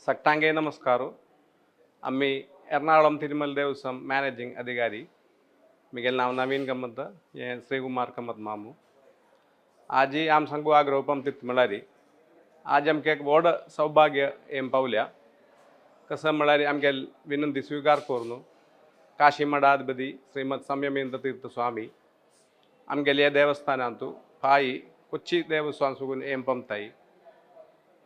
സക്ടാംഗേ നമസ്കാരം. അമ്മി എറണാകുളം തിരുമൽ ദേവസ്വം മാനേജിംഗ് अधिकारी मिगेल नाव नवीन गमत ये श्रीकुमार कमत मामू आज ही आम संगू आग्रहपम तिथ मळारी आज आमके एक व्हड सौभाग्य एम पावल्या कसं मळारी आमगे विनंती स्वीकार करून काशी मठाधिपती श्रीमद संयमेंद्र तीर्थ स्वामी आमगेले देवस्थानांतू पायी कोच्ची देवस्थान सुगून एम पंपताई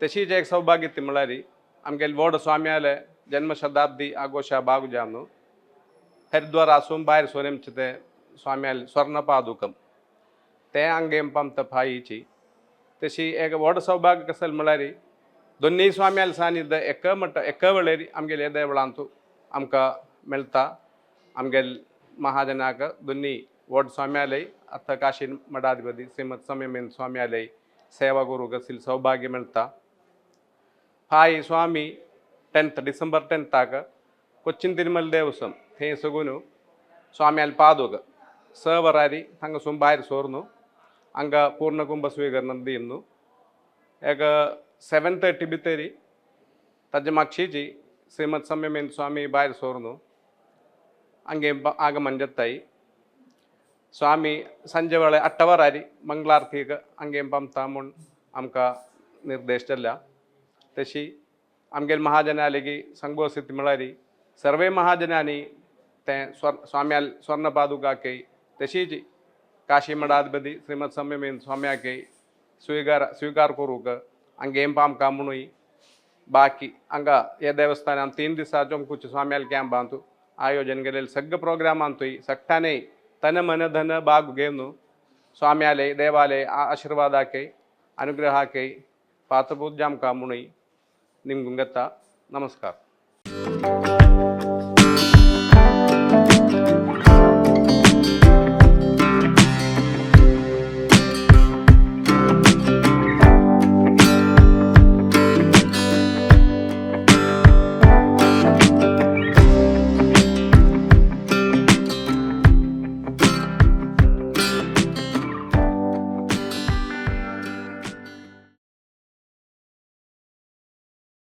तशीच एक सौभाग्य ती मळारी आमगे व्हड स्वाम्याले जन्मशताब्दी आगोशा बागुजामनु हरिद्वार आसून बाहेर सोनेमचे ते स्वाम्याल स्वर्णपादुकम ते अंगेम पंत फाईची तशी एक व्हड सौभाग्य कसल म्हळ्यारी दोन्ही स्वाम्याल सानिध्य एक वेळेरी आमगेले देवळांतू आमकां मेळटा. आमगेल महाजनाक दोन्ही व्हड स्वाम्यालय अथ काशी मठाधिपती श्रीमद संयमेंद्र स्वाम्यालय सेवा करूंक असील सौभाग्य मेळटा. फाई स्वामी 10th डिसेंबर 10th कोच्चिन तिरुमल देवस्वम थंय सगून स्वाम्याल पादोग स वरारी हांगासून भायर सोरनु हांगा पूर्ण कुंभ स्वीकरण दिनु एक 7:30 भितरी ताजे मागशीची श्रीमद संयमेंद्र स्वामी भायर सोरनु हंगे आगमन जाताई. स्वामी संजे वेळे 8 वरारी मंगलारतीक हंगे पंपता म्हूण आमकां निर्देश दिल्या. तशी आमगेल महाजनालेगी संगो स्थिती म्हळ्यारी सर्वे महाजनांनी ते स्वाम्याल स्वर्णपादुकाके तशीच काशी मठाधिपती श्रीमद संयमेंद्र स्वाम्याके स्वीकार करूक हंगे आमकां म्हणून बाकी हांगा हे देवस्थानान 3 दिसांचो कुछ स्वाम्याल कॅम्पांतू आयोजन केलेले सगळे प्रोग्रामांतूय सक्ताने तन मन धन भाग घेवन स्वाम्याले देवालय आशीर्वादाके अनुग्रहाके पात्रपूज्य आमकां म्हणून निमगुंगता. नमस्कार.